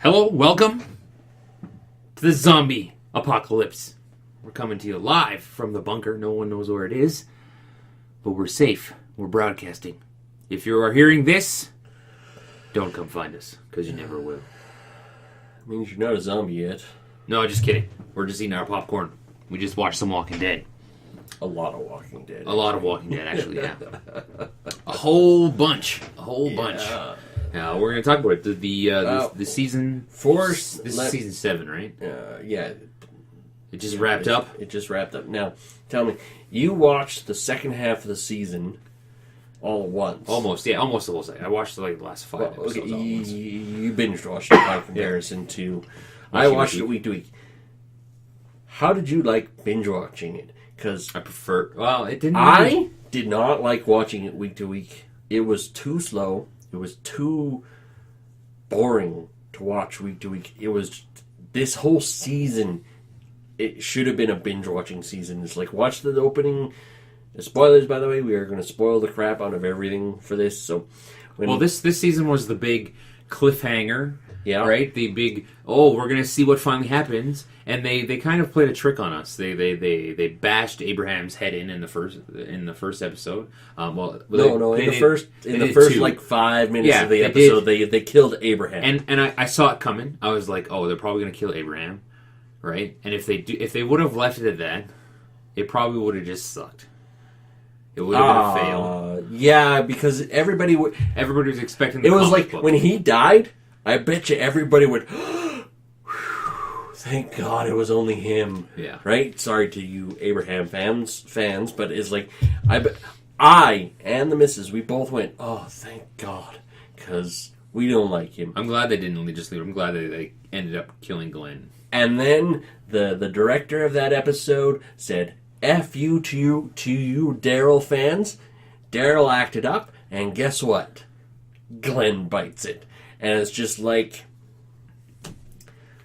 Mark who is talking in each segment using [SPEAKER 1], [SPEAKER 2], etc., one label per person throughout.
[SPEAKER 1] Hello, welcome to the zombie apocalypse. We're coming to you live from the bunker. No one knows where it is, but we're safe. We're broadcasting. If you are hearing this, don't come find us, because you never will.
[SPEAKER 2] Means you're not a zombie yet.
[SPEAKER 1] No, just kidding. We're just eating our popcorn. We just watched some Walking Dead.
[SPEAKER 2] A lot of Walking Dead.
[SPEAKER 1] A lot of Walking Dead, actually, yeah. A whole bunch. Now, we're going to talk about it. The season 4. This is season 7, right?
[SPEAKER 2] Yeah.
[SPEAKER 1] It just wrapped up?
[SPEAKER 2] It just wrapped up. Now, tell me, you watched the second half of the season all at once.
[SPEAKER 1] Almost, yeah. Almost the whole season. I watched the last 5 episodes all at once.
[SPEAKER 2] You binge watched it by comparison to... I watched it week to week. How did you like binge watching it? Because
[SPEAKER 1] I prefer... Well, it didn't...
[SPEAKER 2] I did not like watching it week to week. It was too slow. It was too boring to watch week to week. It was... This whole season, it should have been a binge-watching season. It's like, watch the opening... Spoilers, by the way. We are going to spoil the crap out of everything for this. So,
[SPEAKER 1] this season was the big cliffhanger...
[SPEAKER 2] Yeah.
[SPEAKER 1] Right? The big, we're going to see what finally happens. And they kind of played a trick on us. They bashed Abraham's head in the first episode. In the first like 5 minutes of the episode, they killed Abraham. And I saw it coming. I was like, they're probably going to kill Abraham. Right? And if they would have left it at that, it probably would have just sucked. It would have been a fail.
[SPEAKER 2] Yeah, because everybody was
[SPEAKER 1] expecting
[SPEAKER 2] it was like, when he died... I bet you everybody would, thank God it was only him.
[SPEAKER 1] Yeah.
[SPEAKER 2] Right? Sorry to you Abraham fans, but it's like, I and the missus, we both went, oh, thank God, because we don't like him.
[SPEAKER 1] I'm glad they didn't just leave him. I'm glad they ended up killing Glenn.
[SPEAKER 2] And then the director of that episode said, F you to you Daryl fans. Daryl acted up, and guess what? Glenn bites it. And it's just like,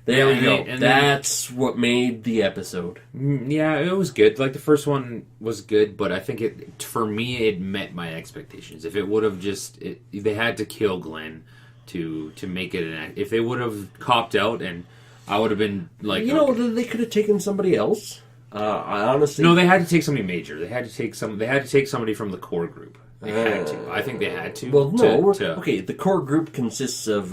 [SPEAKER 2] there we go. That's what made the episode.
[SPEAKER 1] Yeah, it was good. Like, the first one was good, but I think for me, it met my expectations. If it would have they had to kill Glenn to make it if they would have copped out, and I would have been like...
[SPEAKER 2] they could have taken somebody else. I honestly...
[SPEAKER 1] No, they had to take somebody major. They had to take somebody from the core group. They had to. I think they had to.
[SPEAKER 2] Well, no. Okay, the core group consists of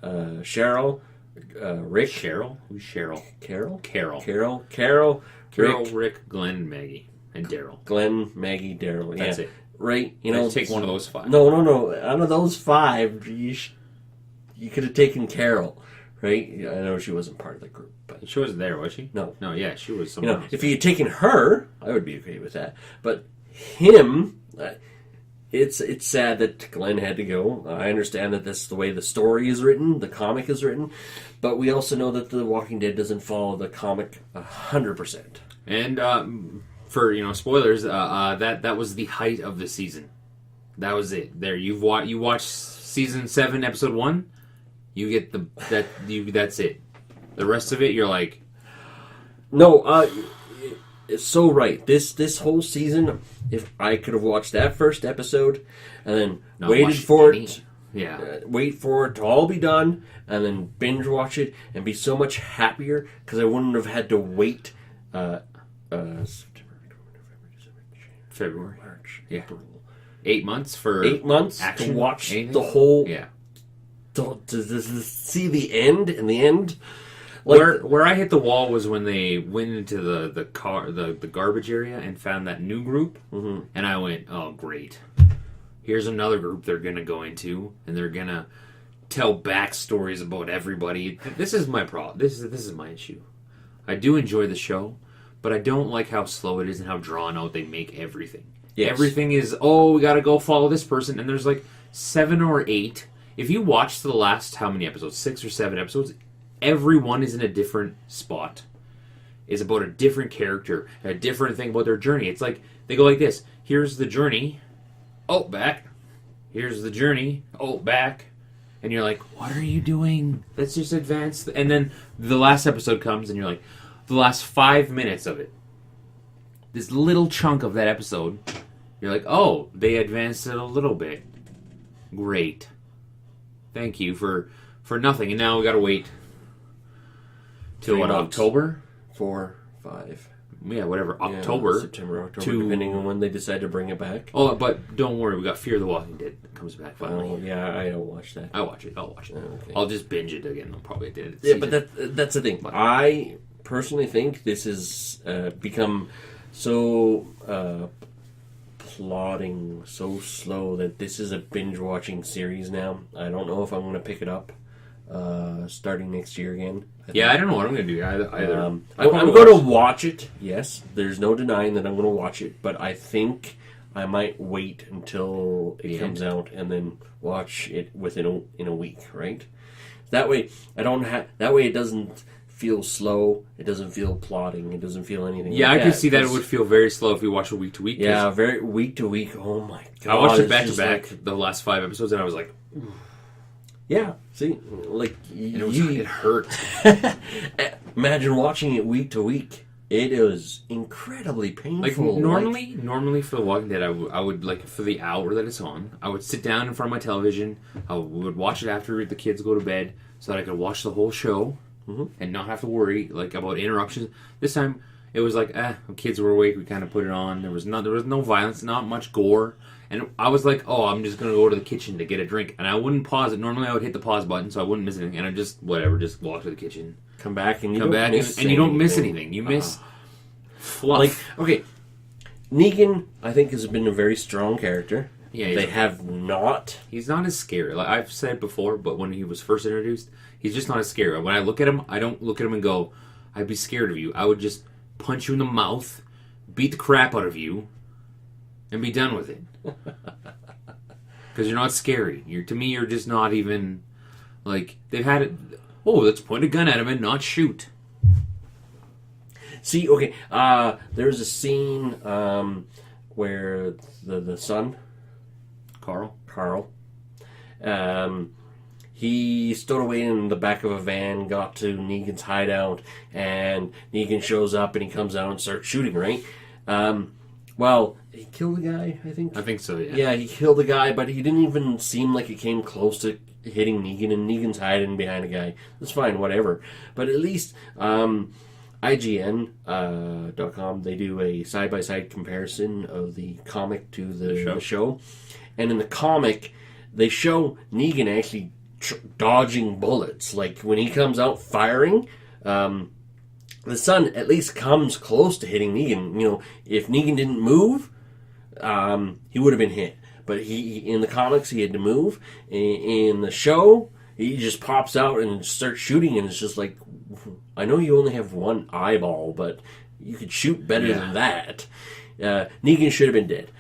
[SPEAKER 2] Cheryl, Rick.
[SPEAKER 1] Cheryl? Who's Cheryl?
[SPEAKER 2] Carol,
[SPEAKER 1] Rick, Glenn, Maggie, and Daryl.
[SPEAKER 2] Glenn, Maggie, Daryl.
[SPEAKER 1] That's it.
[SPEAKER 2] Right?
[SPEAKER 1] Take one of those 5.
[SPEAKER 2] No. Out of those 5, you could have taken Carol. Right? I know she wasn't part of the group. But
[SPEAKER 1] she wasn't there, was she?
[SPEAKER 2] No.
[SPEAKER 1] No, yeah, she was somewhere else.
[SPEAKER 2] If you had taken her, I would be okay with that. But him... It's sad that Glenn had to go. I understand that this is the way the story is written, the comic is written, but we also know that The Walking Dead doesn't follow the comic 100%.
[SPEAKER 1] And for spoilers, that was the height of the season. That was it. There, you watch season 7, episode 1. You get that's it. The rest of it, you're like,
[SPEAKER 2] no. It's so right. This whole season, if I could have watched that first episode and then waited for it to all be done and then binge watch it and be so much happier because I wouldn't have had to wait September, October, November, December, January,
[SPEAKER 1] February,
[SPEAKER 2] March,
[SPEAKER 1] yeah.
[SPEAKER 2] April.
[SPEAKER 1] 8 months for
[SPEAKER 2] 8 months
[SPEAKER 1] action,
[SPEAKER 2] to watch
[SPEAKER 1] anything?
[SPEAKER 2] The whole to see the end and the end. Like,
[SPEAKER 1] where I hit the wall was when they went into the garbage area and found that new group, and I went, oh great, here's another group they're gonna go into, and they're gonna tell backstories about everybody. This is my problem. This is my issue. I do enjoy the show, but I don't like how slow it is and how drawn out they make everything. Yes. Everything is, we gotta go follow this person, and there's like 7 or 8. If you watch the last, how many episodes? 6 or 7 episodes. Everyone is in a different spot. It's about a different character, a different thing about their journey. It's like, they go like this. Here's the journey. Oh, back. Here's the journey. Oh, back. And you're like, what are you doing? Let's just advance. And then the last episode comes and you're like, the last 5 minutes of it. This little chunk of that episode, you're like, they advanced it a little bit. Great. Thank you for for nothing, and now we got to wait till
[SPEAKER 2] 3 months.
[SPEAKER 1] October,
[SPEAKER 2] 4, 5.
[SPEAKER 1] Yeah, whatever, October,
[SPEAKER 2] September, October, depending on when they decide to bring it back.
[SPEAKER 1] Oh, but don't worry, we got Fear the Walking Dead that comes back finally.
[SPEAKER 2] Oh, yeah, I don't watch that.
[SPEAKER 1] I'll watch it.
[SPEAKER 2] Okay.
[SPEAKER 1] I'll just binge it again. I'll probably do it.
[SPEAKER 2] Yeah, but that's the thing. I personally think this has become so plodding, so slow that this is a binge-watching series now. I don't know if I'm going to pick it up starting next year again.
[SPEAKER 1] I don't know what I'm going to do either.
[SPEAKER 2] I'm going to watch it. Yes, there's no denying that I'm going to watch it, but I think I might wait until it comes out and then watch it in a week, right? That way it doesn't feel slow. It doesn't feel plodding. It doesn't feel anything.
[SPEAKER 1] Yeah,
[SPEAKER 2] like
[SPEAKER 1] I could see that it would feel very slow if we watched it week to week.
[SPEAKER 2] Yeah, very week to week. Oh my god!
[SPEAKER 1] I watched it back to back the last 5 episodes, and I was like,
[SPEAKER 2] yeah. See, like
[SPEAKER 1] it hurt.
[SPEAKER 2] Imagine watching it week to week. It is incredibly painful.
[SPEAKER 1] Like normally for The Walking Dead, I would like for the hour that it's on, I would sit down in front of my television. I would watch it after the kids go to bed, so that I could watch the whole show and not have to worry like about interruptions. This time it was like, the kids were awake. We kind of put it on. There was no violence, not much gore. And I was like, I'm just going to go to the kitchen to get a drink. And I wouldn't pause it. Normally I would hit the pause button so I wouldn't miss anything. And I just walk to the kitchen.
[SPEAKER 2] Come back and you
[SPEAKER 1] don't miss anything. You miss fluff.
[SPEAKER 2] Like, okay, Negan, I think, has been a very strong character.
[SPEAKER 1] Yeah,
[SPEAKER 2] they have not.
[SPEAKER 1] He's not as scary. Like I've said before, but when he was first introduced, he's just not as scary. When I look at him, I don't look at him and go, I'd be scared of you. I would just punch you in the mouth, beat the crap out of you, and be done with it. Because you're not scary. To me, you're just not even like they've had it. Oh, let's point a gun at him and not shoot.
[SPEAKER 2] See, okay, there's a scene where the son, Carl, he stowed away in the back of a van, got to Negan's hideout, and Negan shows up and he comes out and starts shooting. Right? Well, he killed the guy, I think.
[SPEAKER 1] I think so, yeah.
[SPEAKER 2] Yeah, he killed the guy, but he didn't even seem like it came close to hitting Negan, and Negan's hiding behind a guy. That's fine, whatever. But at least IGN.com, they do a side-by-side comparison of the comic to the show. And in the comic, they show Negan actually dodging bullets. Like, when he comes out firing, the son at least comes close to hitting Negan. You know, if Negan didn't move, he would have been hit. But he in the comics, he had to move. In the show, he just pops out and starts shooting, and it's just like, I know you only have one eyeball, but you could shoot better than that. Negan should have been dead.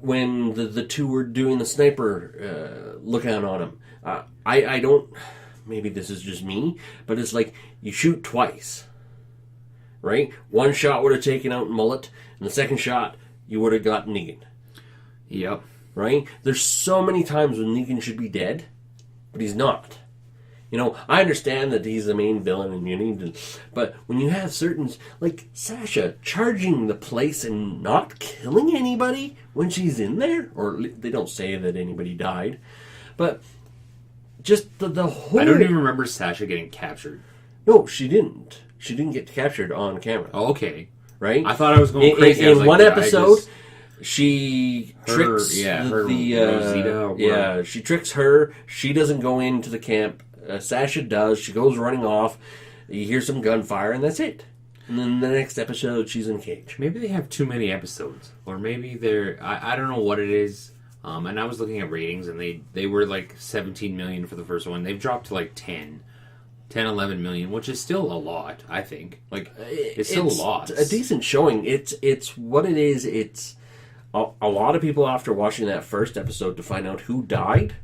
[SPEAKER 2] When the two were doing the sniper lookout on him, I don't... Maybe this is just me, but it's like you shoot twice, right? One shot would have taken out Mullet, and the second shot, you would have got Negan.
[SPEAKER 1] Yep.
[SPEAKER 2] Right? There's so many times when Negan should be dead, but he's not. You know, I understand that he's the main villain and you need to... But when you have certain... Like, Sasha charging the place and not killing anybody when she's in there, or they don't say that anybody died, but... Just the whole...
[SPEAKER 1] I don't even remember Sasha getting captured.
[SPEAKER 2] No, she didn't. She didn't get captured on camera.
[SPEAKER 1] Oh, okay.
[SPEAKER 2] Right?
[SPEAKER 1] I thought I was going crazy.
[SPEAKER 2] In one episode, she tricks
[SPEAKER 1] Rosita.
[SPEAKER 2] She tricks her. She doesn't go into the camp. Sasha does. She goes running off. You hear some gunfire, and that's it. And then the next episode, she's in a cage.
[SPEAKER 1] Maybe they have too many episodes. Or maybe they're... I don't know what it is. And I was looking at ratings, and they were like 17 million for the first one. They've dropped to like 10, 11 million, which is still a lot, I think. Like, it's still a lot.
[SPEAKER 2] A decent showing. It's what it is. It's a lot of people, after watching that first episode to find out who died,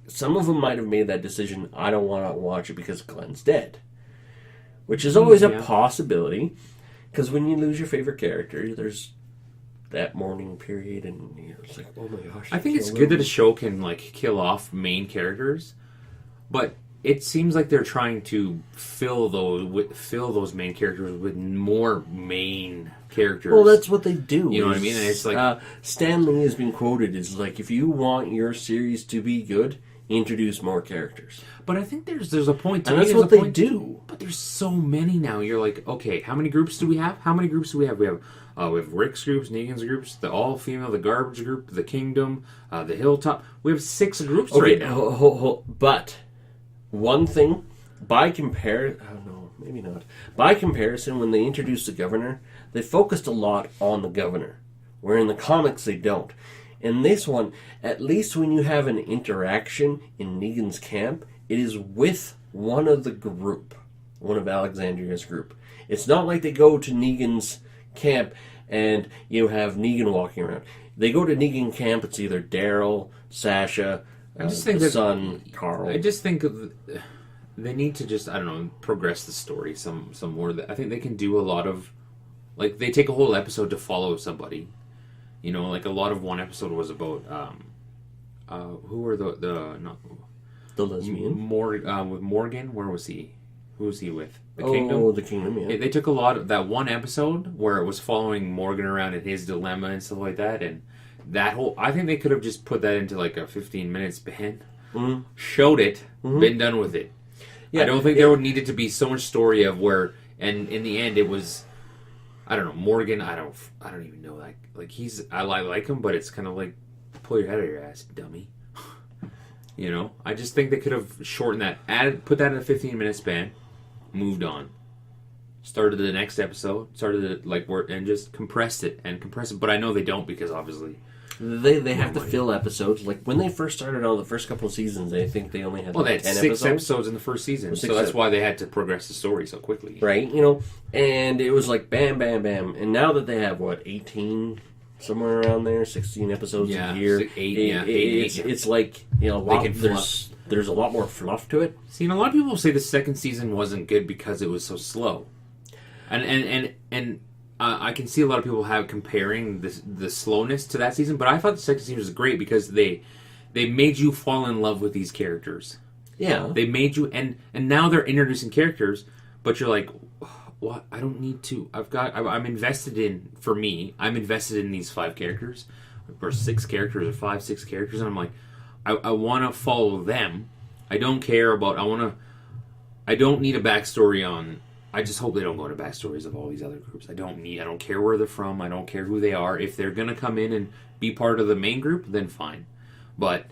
[SPEAKER 2] some of them might have made that decision, I don't want to watch it because Glenn's dead. Which is always a possibility, because when you lose your favorite character, there's that mourning period, and it's like, oh my gosh.
[SPEAKER 1] I think it's good that a show can like kill off main characters, but it seems like they're trying to fill those main characters with more main characters.
[SPEAKER 2] Well, that's what they do.
[SPEAKER 1] You know what I mean? And it's like
[SPEAKER 2] Stan Lee has been quoted as like, if you want your series to be good, introduce more characters.
[SPEAKER 1] But I think there's a point to
[SPEAKER 2] and that's what they do.
[SPEAKER 1] But there's so many now. You're like, okay, how many groups do we have? How many groups do we have? We have Rick's groups, Negan's groups, the all-female, the garbage group, the kingdom, the hilltop. We have 6 groups right now.
[SPEAKER 2] But one thing, by comparison, maybe not. By comparison, when they introduced the governor, they focused a lot on the governor, where in the comics they don't. In this one, at least when you have an interaction in Negan's camp, it is with one of the group, one of Alexandria's group. It's not like they go to Negan's camp and you have Negan walking around. They go to Negan camp, it's either Daryl, Sasha, the son, Carl.
[SPEAKER 1] I just think they need to just, I don't know, progress the story some more. I think they can do a lot of, like, they take a whole episode to follow somebody. You know, like a lot of one episode was about who were
[SPEAKER 2] the lesbian
[SPEAKER 1] with Morgan. Where was he? Who was he with?
[SPEAKER 2] The Kingdom. The Kingdom. Yeah.
[SPEAKER 1] They took a lot of that one episode where it was following Morgan around and his dilemma and stuff like that, and that whole. I think they could have just put that into like a 15-minute span, showed it, been done with it. Yeah, I don't think there would needed to be so much story of where, and in the end it was. I don't know, Morgan, I don't even know, like I like him, but it's kind of like, pull your head out of your ass, dummy. You know, I just think they could have shortened that, put that in a 15-minute span, moved on, started the next episode, and just compressed it, but I know they don't because obviously
[SPEAKER 2] they have to fill episodes. Like when they first started on the first couple of seasons, I think they only had
[SPEAKER 1] they had 10 episodes in the first season, so that's why they had to progress the story so quickly.
[SPEAKER 2] Right, you know, and it was like bam, bam, bam, and now that they have 18, somewhere around there, 16 episodes a year, it's like, you know, there's a lot more fluff to it.
[SPEAKER 1] See, and a lot of people say the second season wasn't good because it was so slow, and I can see a lot of people comparing the slowness to that season, but I thought the second season was great because they made you fall in love with these characters.
[SPEAKER 2] Yeah,
[SPEAKER 1] they made you, and now they're introducing characters, but you're like, what? I don't need to. I'm invested in. For me, I'm invested in these 5 characters, or 6 characters, or 5, 6 characters, and I'm like, I want to follow them. I don't care about. I don't need a backstory on. I just hope they don't go into backstories of all these other groups. I don't care where they're from. I don't care who they are. If they're going to come in and be part of the main group, then fine. But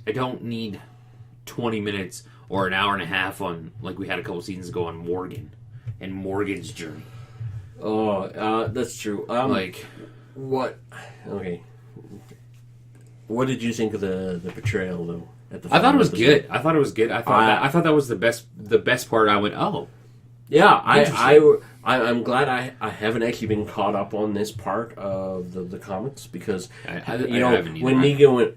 [SPEAKER 1] I don't need 20 minutes or an hour and a half on, like we had a couple seasons ago, on Morgan and Morgan's journey.
[SPEAKER 2] Oh, that's true. What? Okay. What did you think of the portrayal, though?
[SPEAKER 1] I thought it was good. I thought that was the best part. I went, oh.
[SPEAKER 2] Yeah, I'm glad I haven't actually been caught up on this part of the comics because when Negan went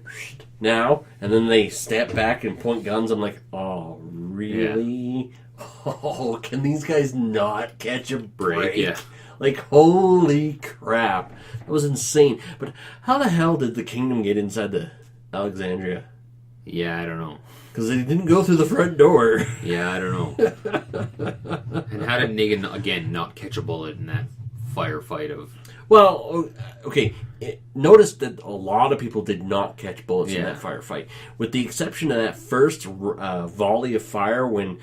[SPEAKER 2] now and then they step back and point guns, I'm like, oh really? Yeah. Oh, can these guys not catch a break?
[SPEAKER 1] Yeah.
[SPEAKER 2] Like, holy crap, that was insane. But how the hell did the Kingdom get inside the Alexandria?
[SPEAKER 1] Yeah, I don't know.
[SPEAKER 2] Because they didn't go through the front door.
[SPEAKER 1] Yeah, I don't know. And how did Negan, again, not catch a bullet in that firefight of...
[SPEAKER 2] Well, okay, notice that a lot of people did not catch bullets in that firefight. With the exception of that first volley of fire when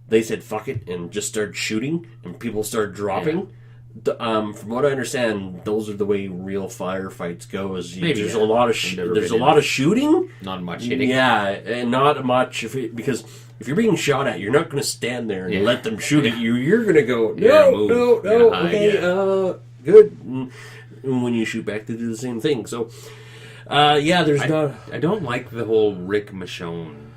[SPEAKER 2] they said, fuck it, and just started shooting, and people started dropping. Yeah. From what I understand, those are the way real firefights go. There's a lot of shooting,
[SPEAKER 1] not much hitting.
[SPEAKER 2] Yeah, and not much because if you're being shot at, you're not going to stand there and let them shoot at you. You're going to go no, okay, good. And when you shoot back, they do the same thing. So,
[SPEAKER 1] I don't like the whole Rick Michonne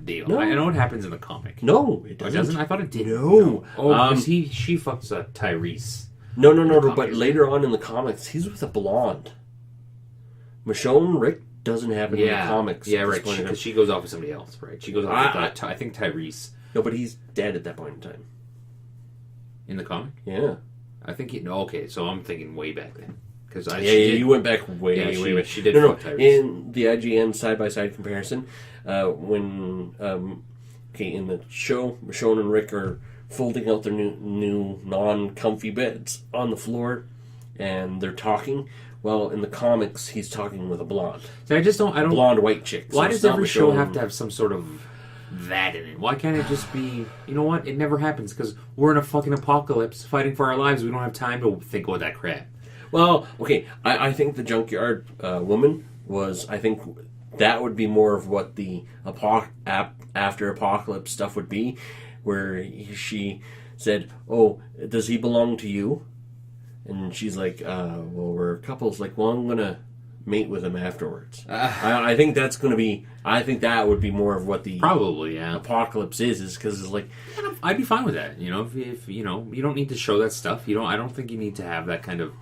[SPEAKER 1] deal. No. I know it happens in the comic.
[SPEAKER 2] No, it doesn't.
[SPEAKER 1] It doesn't? I thought it did.
[SPEAKER 2] No.
[SPEAKER 1] Oh, because she fucks Tyrese.
[SPEAKER 2] No, but later on in the comics, he's with a blonde. Michonne Rick doesn't happen in the comics.
[SPEAKER 1] Yeah, right, because she goes off with somebody else, right? She goes off with, I think, Tyrese.
[SPEAKER 2] No, but he's dead at that point in time.
[SPEAKER 1] In the comic?
[SPEAKER 2] Yeah.
[SPEAKER 1] I think okay, so I'm thinking way back then.
[SPEAKER 2] You went back way
[SPEAKER 1] She did fuck Tyrese.
[SPEAKER 2] In the IGN side-by-side comparison, when okay, in the show, Michonne and Rick are folding out their new non-comfy beds on the floor, and they're talking. Well, in the comics, he's talking with a blonde.
[SPEAKER 1] So I don't
[SPEAKER 2] blonde white chick.
[SPEAKER 1] Why does every show have to have some sort of that in it? Why can't it just be, you know what? It never happens because we're in a fucking apocalypse fighting for our lives. We don't have time to think about that crap.
[SPEAKER 2] Well, okay, I think the junkyard woman was, I think that would be more of what the after apocalypse stuff would be, where she said, "Oh, does he belong to you?" And she's like, well, we're couples. Like, well, I'm going to mate with him afterwards. I think that's going to be, I think that would be more of what the
[SPEAKER 1] probably, yeah,
[SPEAKER 2] apocalypse is because it's like,
[SPEAKER 1] I'd be fine with that. You know, if you know, you don't need to show that stuff. I don't think you need to have that kind of,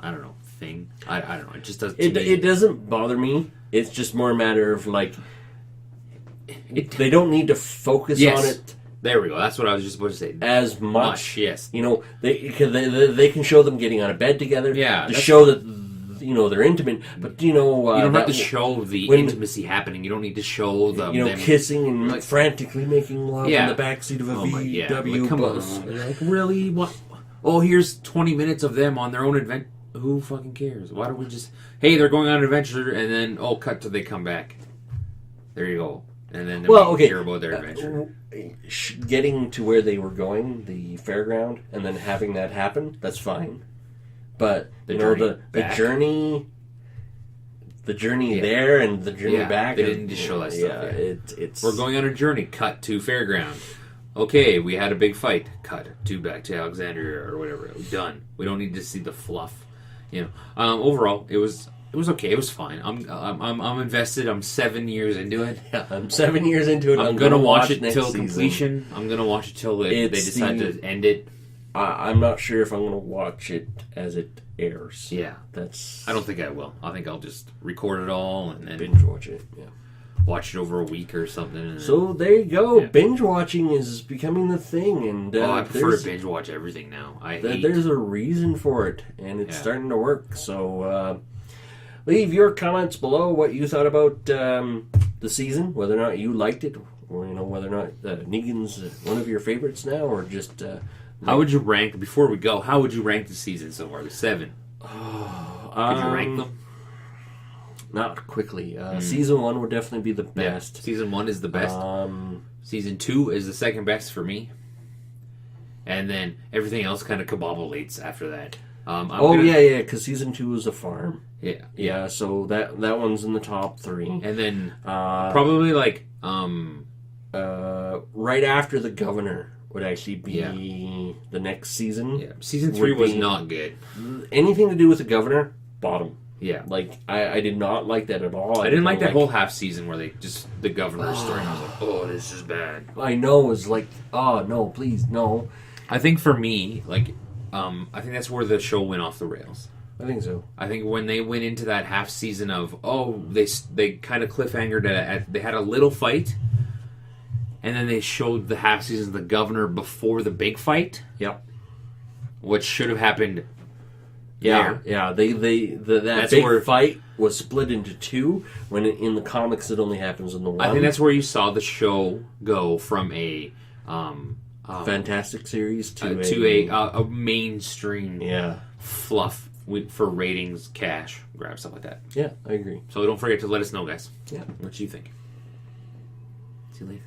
[SPEAKER 1] I don't know, thing. I don't know. It just does.
[SPEAKER 2] It doesn't bother me. It's just more a matter of like, they don't need to focus on it.
[SPEAKER 1] There we go. That's what I was just about to say.
[SPEAKER 2] As much,
[SPEAKER 1] yes.
[SPEAKER 2] You know, they can show them getting on a bed together.
[SPEAKER 1] Yeah,
[SPEAKER 2] to show that they're intimate. But you don't
[SPEAKER 1] have to show the intimacy happening. You don't need to show them
[SPEAKER 2] kissing and frantically making love in the backseat of a VW bus.
[SPEAKER 1] Like, really? What? Oh, here's 20 minutes of them on their own adventure. Who fucking cares? Why don't we just? Hey, they're going on an adventure, and then cut till they come back. There you go. And then hear about their adventure.
[SPEAKER 2] Getting to where they were going, the fairground, and then having that happen, that's fine. But the journey there and the journey back.
[SPEAKER 1] They didn't just show that stuff.
[SPEAKER 2] It's
[SPEAKER 1] we're going on a journey. Cut to fairground. Okay, we had a big fight. Cut to back to Alexandria or whatever. Done. We don't need to see the fluff. Overall, it was okay. It was fine. I'm invested. I'm 7 years into it.
[SPEAKER 2] Yeah, I'm 7 years into it.
[SPEAKER 1] I'm gonna watch it till completion. I'm gonna watch it till they decide to end it.
[SPEAKER 2] I'm not sure if I'm gonna watch it as it airs.
[SPEAKER 1] Yeah, I don't think I will. I think I'll just record it all and then
[SPEAKER 2] binge watch it. Yeah,
[SPEAKER 1] watch it over a week or something.
[SPEAKER 2] So there you go. Yeah. Binge watching is becoming the thing, and
[SPEAKER 1] I prefer to binge watch everything now.
[SPEAKER 2] There's a reason for it, and it's starting to work. So. Leave your comments below what you thought about the season, whether or not you liked it, or whether or not Negan's one of your favorites now, or just.
[SPEAKER 1] How would you rank before we go? How would you rank the season so far? The 7. Could you rank them?
[SPEAKER 2] Not quickly. Season 1 would definitely be the best.
[SPEAKER 1] Yeah, season 1 is the best. Season 2 is the second best for me, and then everything else kind of kabobulates after that.
[SPEAKER 2] Because season 2 is a farm.
[SPEAKER 1] Yeah.
[SPEAKER 2] So that one's in the top 3,
[SPEAKER 1] and then probably like
[SPEAKER 2] right after the Governor would actually be the next season.
[SPEAKER 1] Yeah, season 3 was not good.
[SPEAKER 2] Anything to do with the Governor, bottom.
[SPEAKER 1] Yeah,
[SPEAKER 2] like I did not like that at all.
[SPEAKER 1] I didn't like that whole half season where they just the Governor's story. And I was like, oh, this is bad.
[SPEAKER 2] I know, it was like, oh no, please no.
[SPEAKER 1] I think for me, like. I think that's where the show went off the rails.
[SPEAKER 2] I think so.
[SPEAKER 1] I think when they went into that half season of they kind of cliffhangered they had a little fight, and then they showed the half season of the Governor before the big fight.
[SPEAKER 2] Yep.
[SPEAKER 1] What should have happened.
[SPEAKER 2] Yeah. That big fight was split into 2. When in the comics it only happens in the 1.
[SPEAKER 1] I think that's where you saw the show go from a.
[SPEAKER 2] Fantastic series to
[SPEAKER 1] a mainstream fluff for ratings, cash grab, stuff like that.
[SPEAKER 2] Yeah, I agree.
[SPEAKER 1] So don't forget to let us know, guys.
[SPEAKER 2] Yeah,
[SPEAKER 1] what you think. See you later.